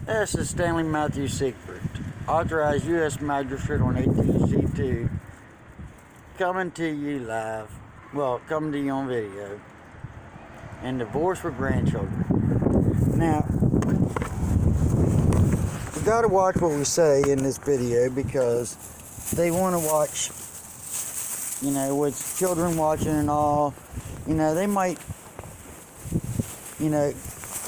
This is Stanley Matthew Siegfried, Authorized U.S. Magistrate on 18C2, coming to you live, coming to you on video, and divorce for grandchildren. Now, we gotta watch what we say in this video because they want to watch, with children watching and all, they might,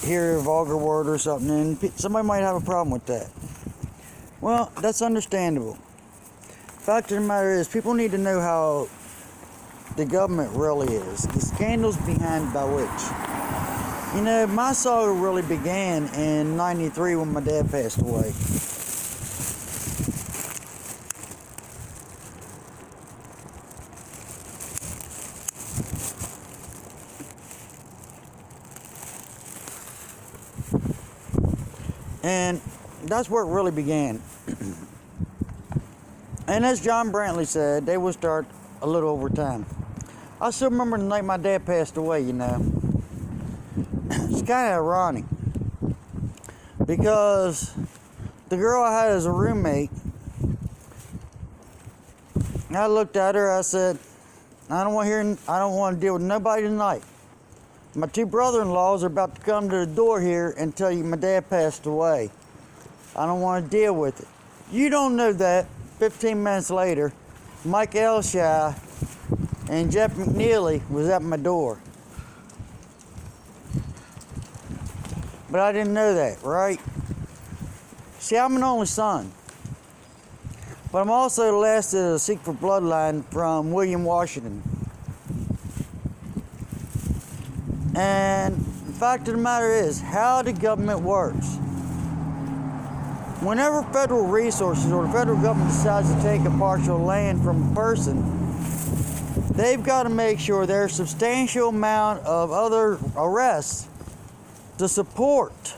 hear a vulgar word or something, and somebody might have a problem with that. Well, that's understandable. Fact of the matter is, people need to know how the government really is, the scandals behind by which. My saga really began in '93 when my dad passed away. And that's where it really began. And as John Brantley said, they will start a little over time. I still remember the night my dad passed away, It's kind of ironic. Because the girl I had as a roommate, I looked at her, I said, I don't want to deal with nobody tonight. My two brother-in-laws are about to come to the door here and tell you my dad passed away. I don't want to deal with it. You don't know that. 15 minutes later, Mike Elshire and Jeff McNeely was at my door. But I didn't know that, right? See, I'm an only son. But I'm also the last of the secret bloodline from William Washington. And the fact of the matter is, how the government works. Whenever federal resources or the federal government decides to take a partial land from a person, they've got to make sure there's a substantial amount of other arrests to support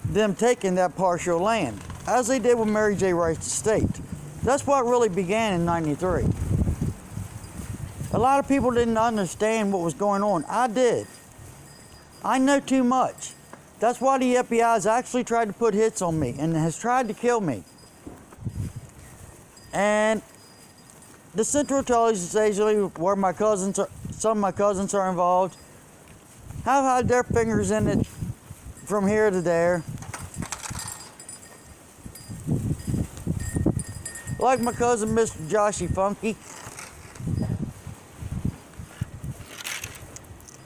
them taking that partial land, as they did with Mary J. Wright's estate. That's what really began in '93. A lot of people didn't understand what was going on. I did. I know too much. That's why the FBI has actually tried to put hits on me and has tried to kill me. And the Central Intelligence Agency, where some of my cousins are involved, have had their fingers in it from here to there. Like my cousin, Mr. Joshy Funky,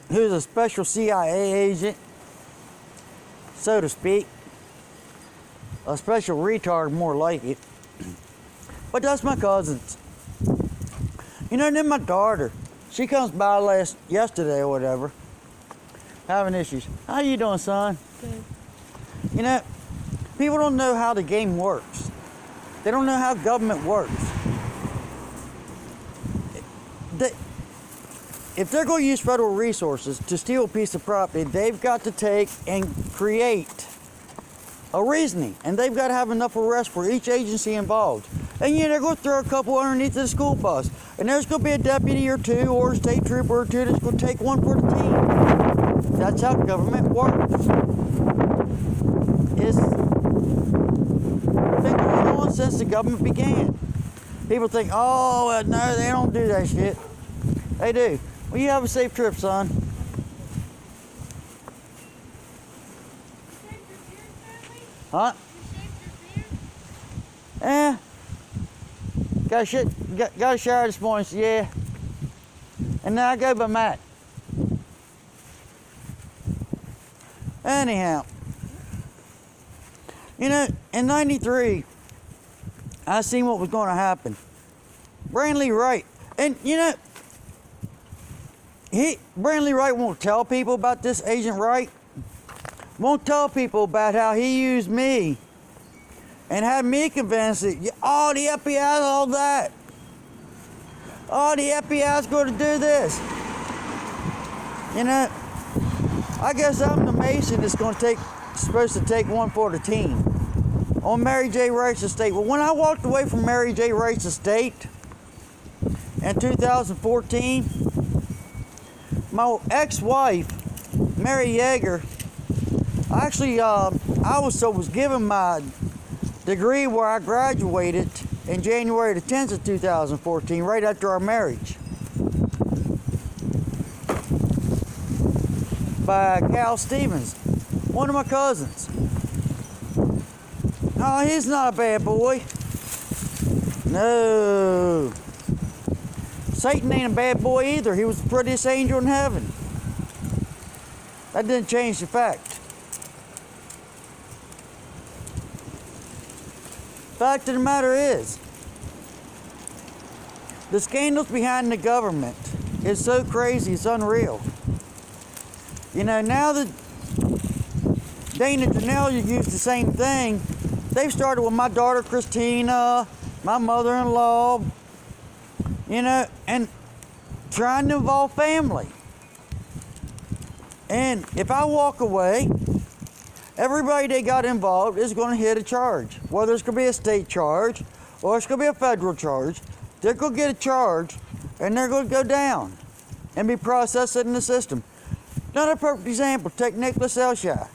who's a special CIA agent, so to speak. A special retard, more like it. But that's my cousins. Then my daughter, she comes by yesterday or whatever, having issues. How you doing, son? Good. People don't know how the game works. They don't know how government works. If they're going to use federal resources to steal a piece of property, they've got to take and create a reasoning. And they've got to have enough arrests for each agency involved. And they're going to throw a couple underneath the school bus. And there's going to be a deputy or two or a state trooper or two that's going to take one for the team. That's how government works. It's been going on since the government began. People think, oh, no, they don't do that shit. They do. Well, you have a safe trip, son. Huh? Yeah. Got a shower this morning, so yeah. And then I go by Matt. Anyhow. In '93, I seen what was going to happen. Brantley Wright. And, Brantley Wright won't tell people about this Agent Wright. Won't tell people about how he used me and had me convinced that, the FBI, all that. The FBI's going to do this. I guess I'm the Mason that's supposed to take one for the team on Mary J. Wright's estate. Well, when I walked away from Mary J. Wright's estate in 2014, my ex-wife, Mary Yeager, Actually, I was given my degree where I graduated in January the 10th of 2014, right after our marriage, by Cal Stevens, one of my cousins. Oh, he's not a bad boy. No. Satan ain't a bad boy either. He was the prettiest angel in heaven. That didn't change the fact. Fact of the matter is, the scandals behind the government is so crazy, it's unreal. You know, now that Dana Janelle used the same thing, they've started with my daughter Christina, my mother-in-law, you know, and trying to involve family. And if I walk away, everybody that got involved is going to hit a charge. Whether it's going to be a state charge or it's going to be a federal charge, they're going to get a charge and they're going to go down and be processed in the system. Another perfect example, take Nicholas Elshire.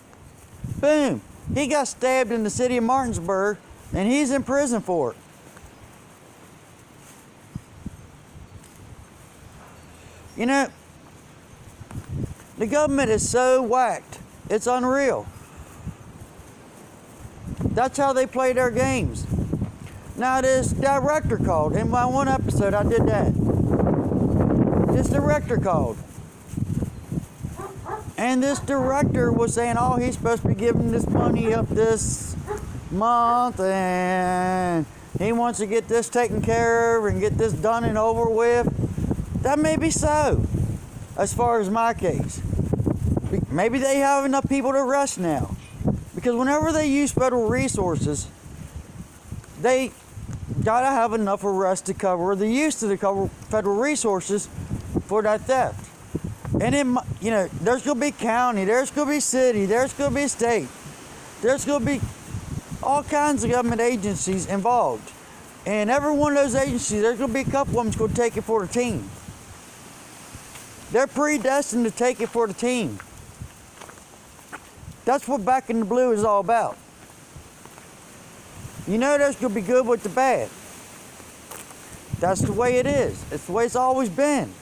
Boom. He got stabbed in the city of Martinsburg and he's in prison for it. You know, the government is so whacked, it's unreal. That's how they play their games. Now this director called. In my one episode I did that. This director called. And this director was saying, oh, he's supposed to be giving this money up this month and he wants to get this taken care of and get this done and over with. That may be so, as far as my case. Maybe they have enough people to arrest now. Because whenever they use federal resources, they gotta have enough arrests to cover the use of the federal resources for that theft. And it, you know, there's gonna be county, there's gonna be city, there's gonna be state, there's gonna be all kinds of government agencies involved. And every one of those agencies, there's gonna be a couple of them's gonna take it for the team. They're predestined to take it for the team. That's what Back in the Blue is all about. You know there's going to be good with the bad. That's the way it is. It's the way it's always been.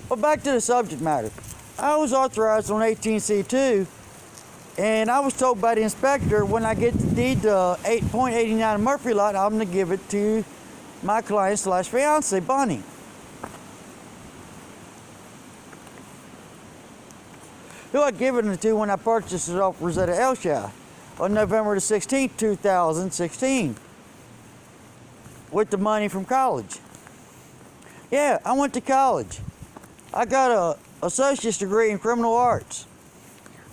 But back to the subject matter. I was authorized on 18C2, and I was told by the inspector when I get the deed to 8.89 Murphy Lot, I'm going to give it to my client / fiance, Bunny. Who I given it to when I purchased it off Rosetta Elshire on November the 16th, 2016, with the money from college. Yeah, I went to college. I got a associate's degree in criminal arts.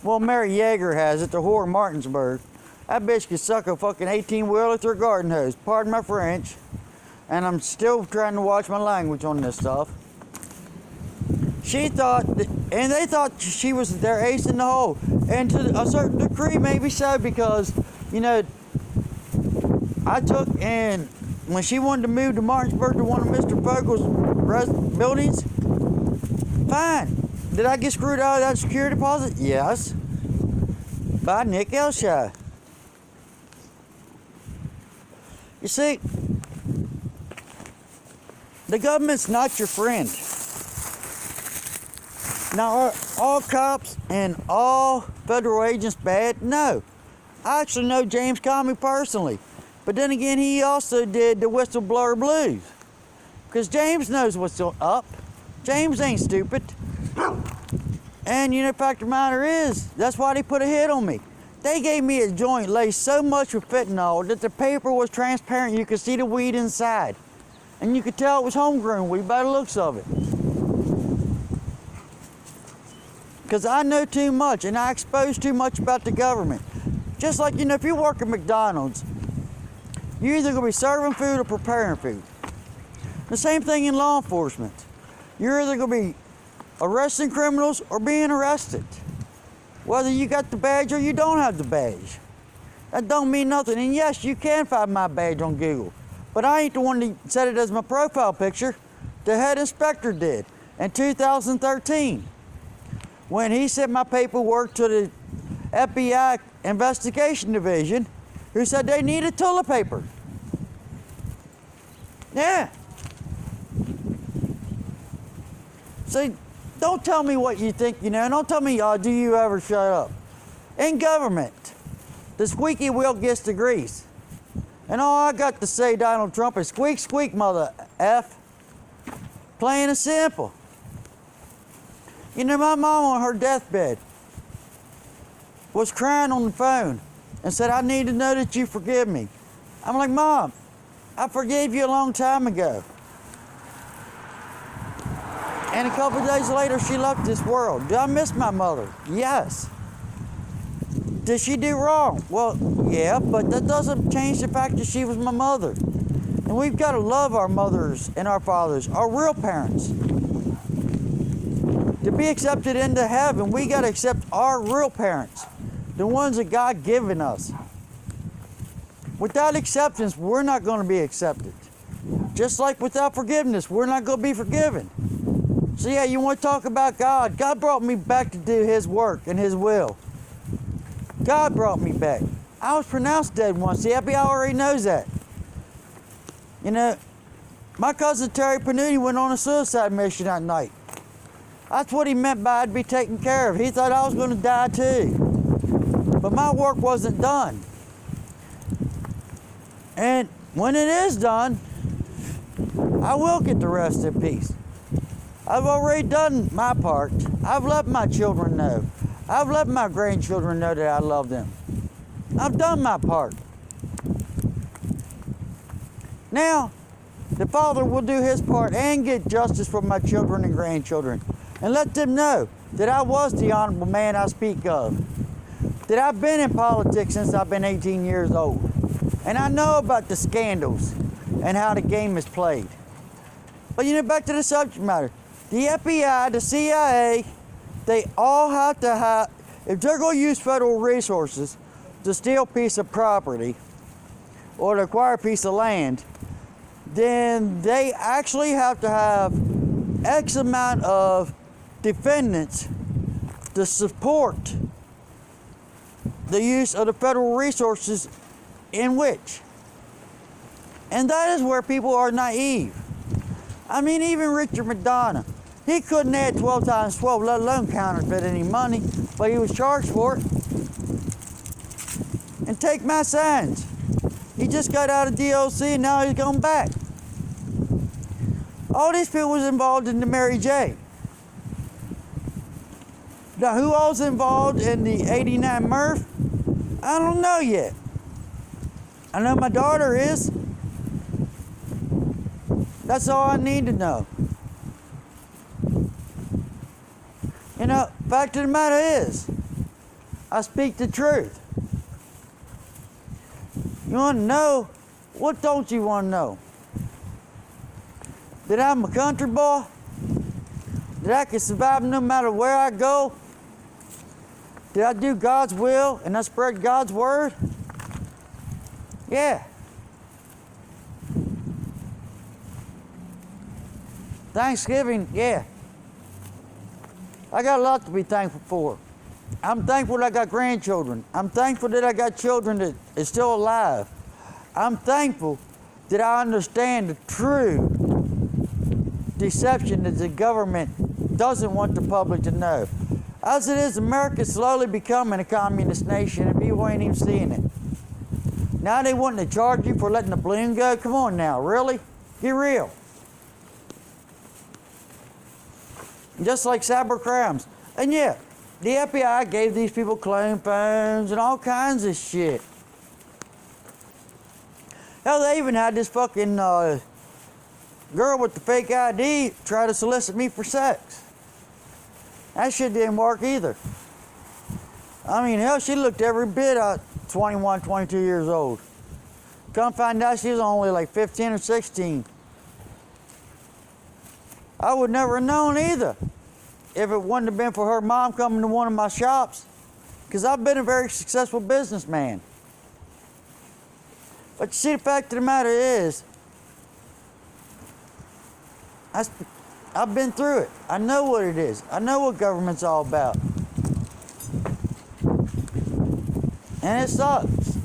Well, Mary Yeager has it, the whore in Martinsburg. That bitch could suck a fucking 18-wheeler through a garden hose. Pardon my French. And I'm still trying to watch my language on this stuff. She thought, and they thought she was their ace in the hole. And to a certain degree, maybe so, because, you know, I took, and when she wanted to move to Martinsburg to one of Mr. Vogel's buildings, fine. Did I get screwed out of that security deposit? Yes. By Nick Elshire. You see, the government's not your friend. Now, are all cops and all federal agents bad? No. I actually know James Comey personally. But then again, he also did the whistleblower blues. Because James knows what's up. James ain't stupid. And you know, the fact of the matter is, that's why they put a hit on me. They gave me a joint laced so much with fentanyl that the paper was transparent. You could see the weed inside. And you could tell it was homegrown weed by the looks of it. Because I know too much and I expose too much about the government. Just like, you know, if you work at McDonald's, you're either going to be serving food or preparing food. The same thing in law enforcement. You're either going to be arresting criminals or being arrested. Whether you got the badge or you don't have the badge. That don't mean nothing. And yes, you can find my badge on Google. But I ain't the one that set it as my profile picture. The head inspector did in 2013. When he sent my paperwork to the FBI investigation division who said they needed toilet paper. Yeah. See, don't tell me what you think you know. Don't tell me, do you ever shut up? In government, the squeaky wheel gets the grease. And all I got to say, Donald Trump, is squeak, squeak, mother F. Plain and simple. You know, my mom on her deathbed was crying on the phone and said, I need to know that you forgive me. I'm like, Mom, I forgave you a long time ago. And a couple of days later, she left this world. Do I miss my mother? Yes. Did she do wrong? Well, yeah, but that doesn't change the fact that she was my mother. And we've got to love our mothers and our fathers, our real parents. To be accepted into heaven, we got to accept our real parents, the ones that God given us. Without acceptance, we're not going to be accepted. Just like without forgiveness, we're not going to be forgiven. So yeah, you want to talk about God? God brought me back to do His work and His will. God brought me back. I was pronounced dead once. The FBI already knows that. You know, my cousin Terry Panuti went on a suicide mission that night. That's what he meant by I'd be taken care of. He thought I was going to die too. But my work wasn't done. And when it is done, I will get the rest in peace. I've already done my part. I've let my children know. I've let my grandchildren know that I love them. I've done my part. Now, the Father will do His part and get justice for my children and grandchildren. And let them know that I was the honorable man I speak of. That I've been in politics since I've been 18 years old. And I know about the scandals and how the game is played. But you know, back to the subject matter. The FBI, the CIA, they all have to have, if they're going to use federal resources to steal a piece of property or to acquire a piece of land, then they actually have to have X amount of defendants to support the use of the federal resources in which. And that is where people are naive. I mean, even Richard McDonough, he couldn't add 12 times 12, let alone counterfeit any money, but he was charged for it. And take my signs. He just got out of DOC and now he's going back. All these people was involved in the Mary J. Now, who all's involved in the 89 Murph? I don't know yet. I know my daughter is. That's all I need to know. You know, fact of the matter is, I speak the truth. You want to know? What don't you want to know? That I'm a country boy? That I can survive no matter where I go? That I do God's will and I spread God's word? Yeah. Thanksgiving, yeah. I got a lot to be thankful for. I'm thankful that I got grandchildren. I'm thankful that I got children that is still alive. I'm thankful that I understand the true deception that the government doesn't want the public to know. As it is, America's slowly becoming a communist nation and people ain't even seeing it. Now they wanting to charge you for letting the balloon go? Come on now, really? Get real. Just like cyber crimes. And yeah, the FBI gave these people clone phones and all kinds of shit. Hell, they even had this fucking girl with the fake ID try to solicit me for sex. That shit didn't work either. I mean, hell, she looked every bit 21, 22 years old. Come find out she was only like 15 or 16. I would never have known either if it wouldn't have been for her mom coming to one of my shops, because I've been a very successful businessman. But you see, the fact of the matter is, I've been through it. I know what it is. I know what government's all about. And it sucks.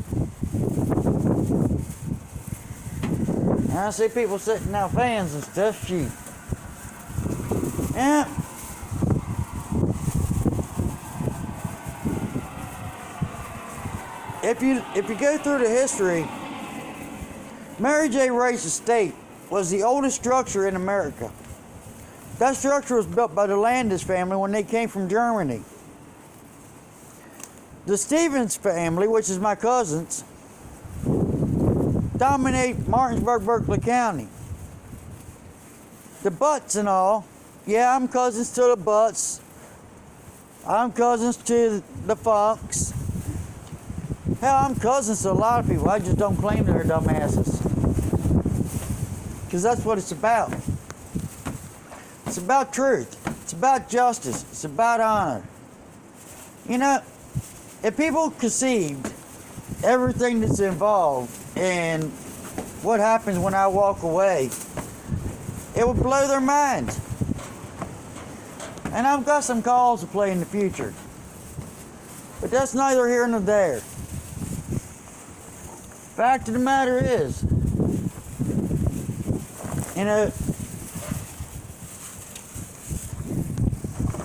And I see people sitting out fans and stuff, shoot. Yeah. If you go through the history, Mary J. Rice's estate was the oldest structure in America. That structure was built by the Landis family when they came from Germany. The Stevens family, which is my cousins, dominate Martinsburg, Berkeley County. The Butts and all, yeah, I'm cousins to the Butts. I'm cousins to the Funks. Hell, I'm cousins to a lot of people. I just don't claim they're dumbasses. Because that's what it's about. It's about truth. It's about justice. It's about honor. You know, if people conceived everything that's involved in what happens when I walk away, it would blow their minds. And I've got some calls to play in the future. But that's neither here nor there. Fact of the matter is, you know,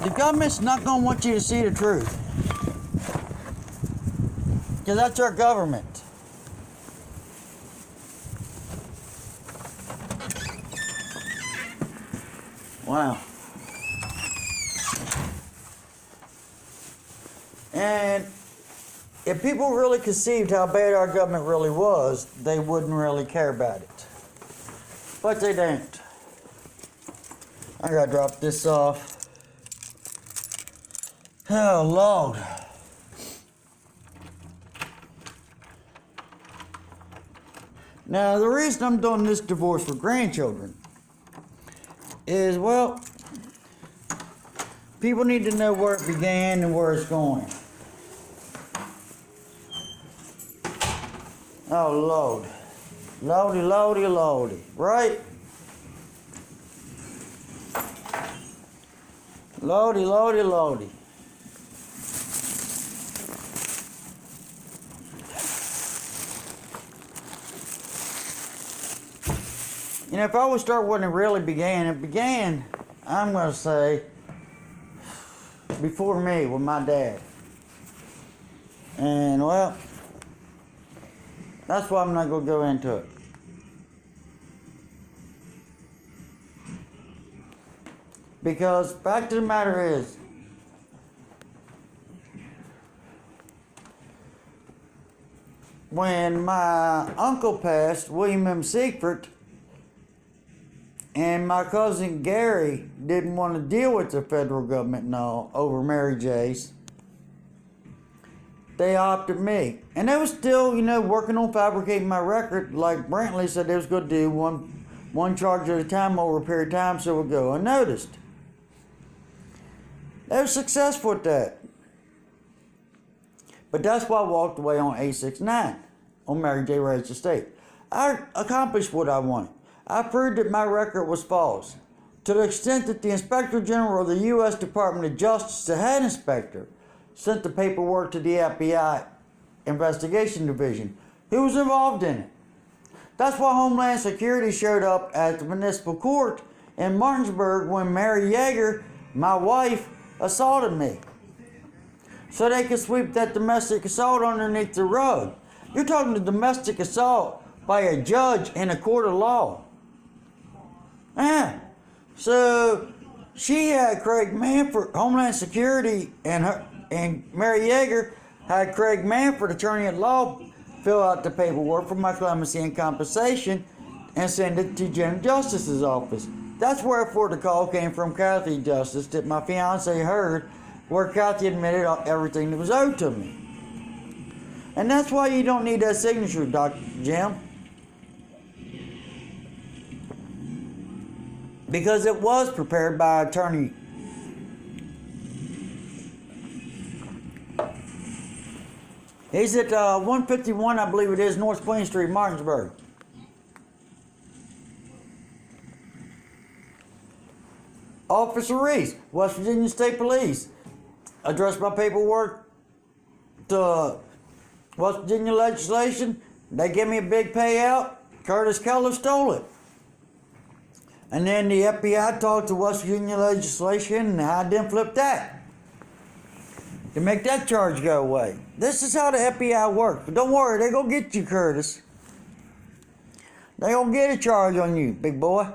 the government's not going to want you to see the truth. Because that's our government. Wow. And if people really conceived how bad our government really was, they wouldn't really care about it. But they don't. I gotta drop this off. Oh, Lord. Now, the reason I'm doing this divorce for grandchildren is, well, people need to know where it began and where it's going. Oh, Lord. Lordy, Lordy, Lordy. Right? Lordy, Lordy, Lordy. You know, if I would start when it really began, I'm going to say, before me, with my dad. And, well, that's why I'm not going to go into it. Because, fact of the matter is, when my uncle passed, William M. Siegfried, and my cousin Gary didn't want to deal with the federal government and all over Mary J's, they opted me. And they was still, you know, working on fabricating my record. Like Brantley said they was going to do one charge at a time over a period of time so it would go unnoticed. They were successful at that. But that's why I walked away on 869 on Mary J. Rice's estate. I accomplished what I wanted. I proved that my record was false, to the extent that the Inspector General of the U.S. Department of Justice, the head inspector, sent the paperwork to the FBI Investigation Division, who was involved in it. That's why Homeland Security showed up at the municipal court in Martinsburg when Mary Yeager, my wife, assaulted me. So they could sweep that domestic assault underneath the rug. You're talking to domestic assault by a judge in a court of law. Yeah. So she had Craig Manford, Homeland Security, and Mary Yeager had Craig Manford, attorney at law, fill out the paperwork for my clemency and compensation and send it to General Justice's office. That's wherefore the call came from Kathy Justice that my fiance heard, where Kathy admitted everything that was owed to me. And that's why you don't need that signature, Dr. Jim. Because it was prepared by an attorney. He's at 151, I believe it is, North Plain Street, Martinsburg. Officer Reese, West Virginia State Police. Addressed my paperwork to West Virginia legislation, they give me a big payout. Curtis Keller stole it. And then the FBI talked to West Virginia legislation and had them flip that to make that charge go away. This is how the FBI works. But don't worry, they're going to get you, Curtis. They're going to get a charge on you, big boy.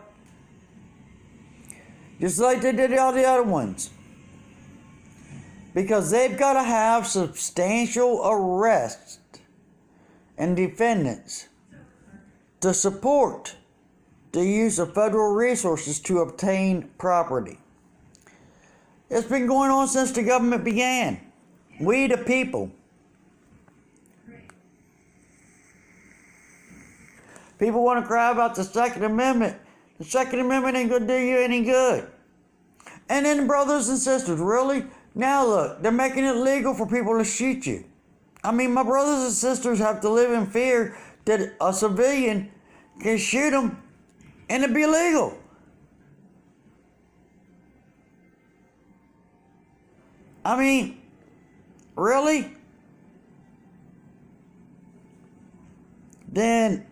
Just like they did all the other ones. Because they've got to have substantial arrests and defendants to support the use of federal resources to obtain property. It's been going on since the government began. We the people. People want to cry about the Second Amendment. The Second Amendment ain't going to do you any good. And then, brothers and sisters, really? Now look, they're making it legal for people to shoot you. I mean, my brothers and sisters have to live in fear that a civilian can shoot them and it'd be illegal. I mean, really? Then,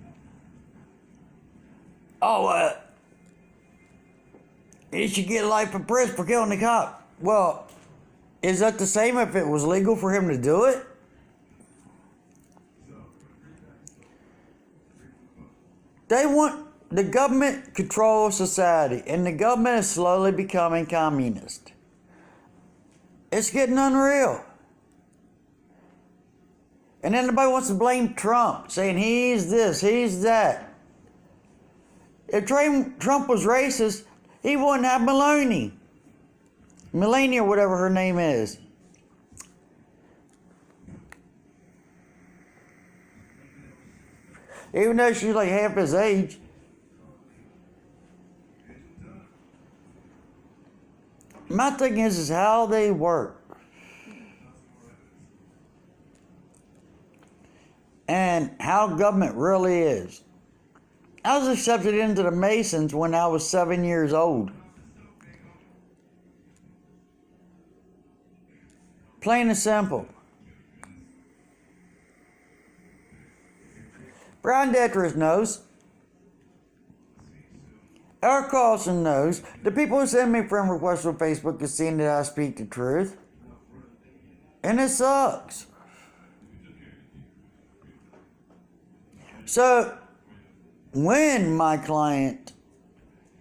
he should get life in prison for killing the cop. Well, is that the same if it was legal for him to do it? They want the government control society, and the government is slowly becoming communist. It's getting unreal. And then everybody wants to blame Trump, saying he's this, he's that. If Trump was racist, he wouldn't have Melania, whatever her name is. Even though she's like half his age. My thing is how they work. And how government really is. I was accepted into the Masons when I was 7 years old. Plain and simple. Brian Detrius knows. Eric Carlson knows. The people who send me friend requests on Facebook are seeing that I speak the truth. And it sucks. So, when my client,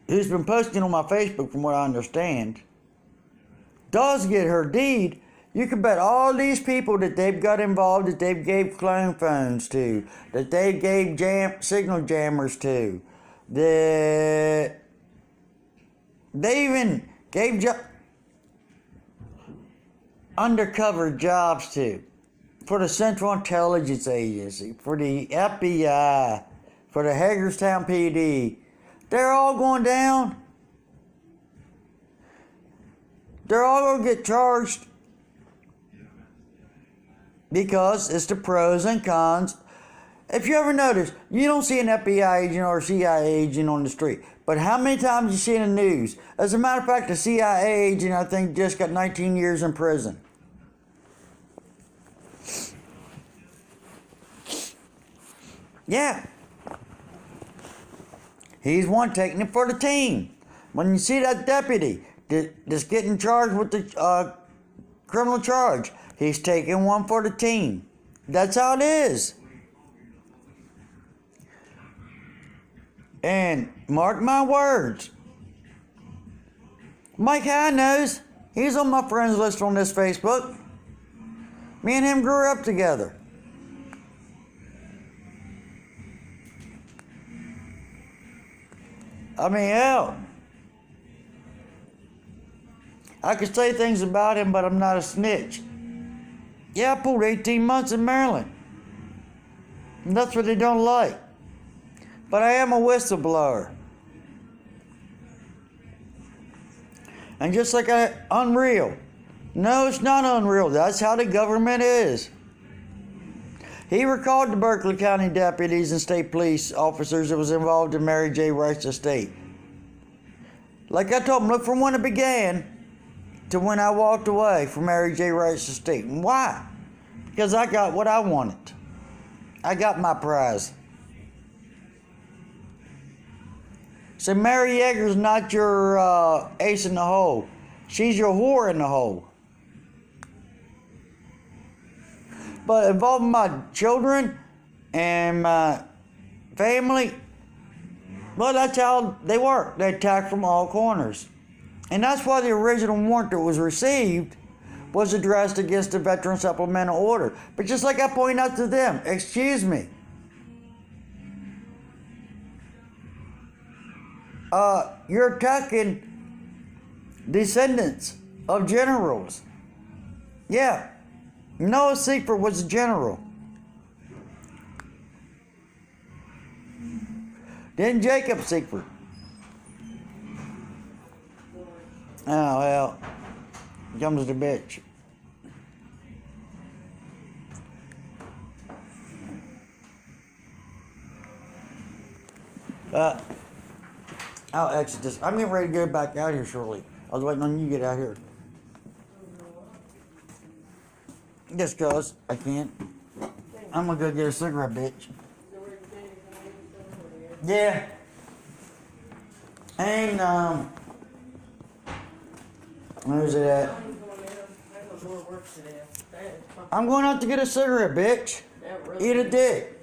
who's been posting on my Facebook from what I understand, does get her deed, you can bet all these people that they've got involved, that they've gave clone phones to, that they gave signal jammers to, that they even gave undercover jobs to, for the Central Intelligence Agency, for the FBI, for the Hagerstown PD. They're all going down. They're all going to get charged. Because it's the pros and cons. If you ever notice, you don't see an FBI agent or a CIA agent on the street. But how many times you see in the news? As a matter of fact, the CIA agent, I think, just got 19 years in prison. Yeah. He's one taking it for the team. When you see that deputy that's getting charged with the criminal charge, he's taking one for the team. That's how it is. And mark my words. Mike High knows. He's on my friends list on this Facebook. Me and him grew up together. I mean, hell. I could say things about him, but I'm not a snitch. Yeah, I pulled 18 months in Maryland. And that's what they don't like. But I am a whistleblower. And just like unreal. No, it's not unreal. That's how the government is. He recalled the Berkeley County deputies and state police officers that was involved in Mary J. Wright's estate. Like I told him, look from when it began to when I walked away from Mary J. Wright's estate. And why? Because I got what I wanted. I got my prize. So Mary Yeager's not your ace in the hole. She's your whore in the hole. But involving my children and my family, well, that's how they work. They attack from all corners. And that's why the original warrant that was received was addressed against the Veteran Supplemental Order. But just like I pointed out to them, excuse me, you're attacking descendants of generals. Yeah, Noah Seifert was a general. Then Jacob Seifert. Oh, well, comes the bitch. I'll exit this. I'm getting ready to go back out here shortly. I was waiting on you to get out here. Just cause I can't. I'm gonna go get a cigarette, bitch. Yeah. And, where's it at? I'm going out to get a cigarette, bitch. Eat a dick.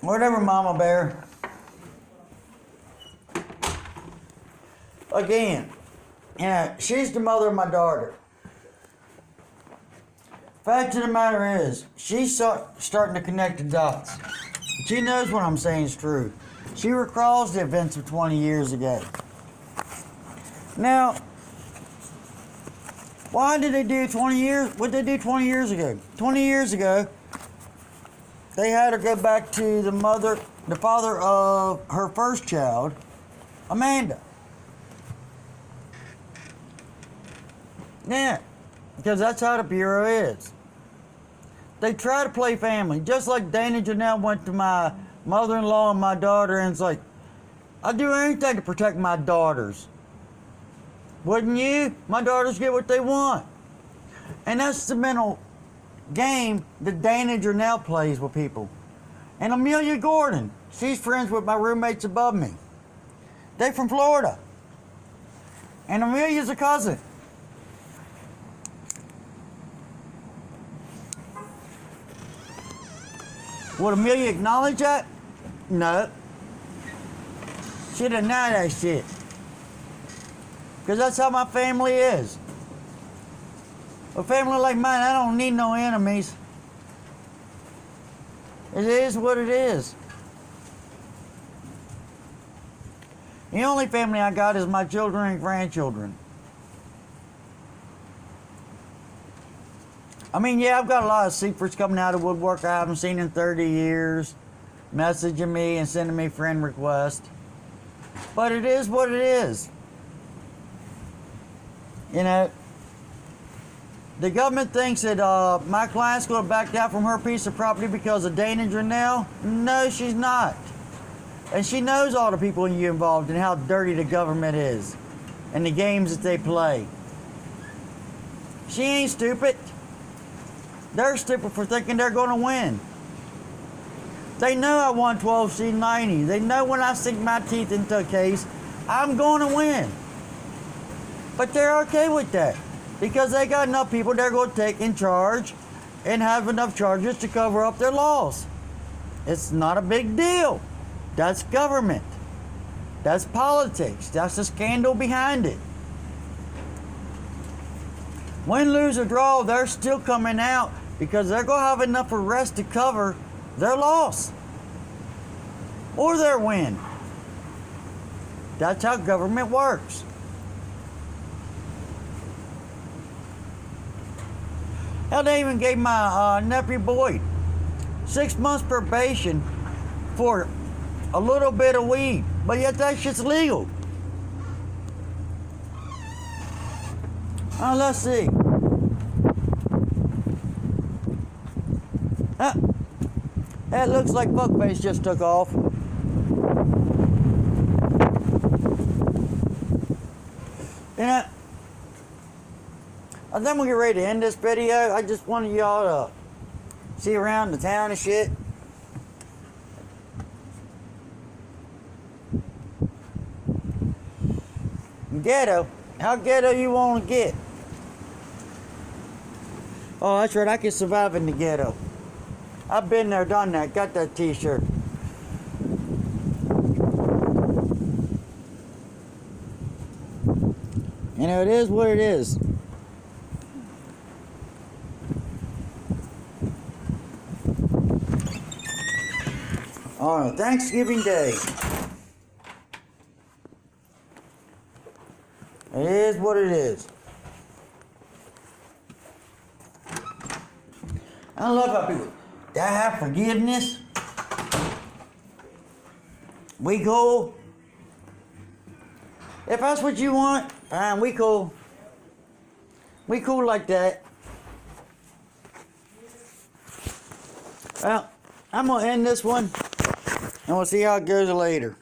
Whatever, Mama Bear. Again, yeah, she's the mother of my daughter. Fact of the matter is, she's starting to connect the dots. She knows what I'm saying is true. She recalls the events of 20 years ago. Now, why did they do 20 years? What did they do 20 years ago? 20 years ago, they had her go back to the father of her first child, Amanda. Yeah, because that's how the Bureau is. They try to play family, just like Dana Janelle went to my mother-in-law and my daughter, and it's like, I'd do anything to protect my daughters. Wouldn't you? My daughters get what they want. And that's the mental game that Dana Janelle plays with people. And Amelia Gordon, she's friends with my roommates above me. They from Florida. And Amelia's a cousin. Would Amelia acknowledge that? No. She denied that shit. Because that's how my family is. A family like mine, I don't need no enemies. It is what it is. The only family I got is my children and grandchildren. I mean, yeah, I've got a lot of secrets coming out of the woodwork I haven't seen in 30 years, messaging me and sending me friend requests. But it is what it is. You know, the government thinks that my client's going to back out from her piece of property because of Dana Janelle. No, she's not. And she knows all the people you involved and how dirty the government is and the games that they play. She ain't stupid. They're stupid for thinking they're going to win. They know I won 12C90. They know when I sink my teeth into a case, I'm going to win. But they're okay with that because they got enough people they're going to take in charge and have enough charges to cover up their loss. It's not a big deal. That's government. That's politics. That's the scandal behind it. Win, lose, or draw, they're still coming out because they're going to have enough arrests to cover their loss or their win. That's how government works. Hell, they even gave my nephew Boyd 6 months probation for a little bit of weed, but yet that shit's legal. Let's see. That looks like fuckface just took off. And then we get ready to end this video. I just wanted y'all to see around the town and shit. Ghetto. How ghetto you want to get? Oh, that's right. I can survive in the ghetto. I've been there, done that. Got that t-shirt. You know, it is what it is. On Thanksgiving Day. It is what it is. I love how people that have forgiveness. We cool. If that's what you want, fine, we cool. We cool like that. Well, I'm gonna end this one, and we'll see how it goes later.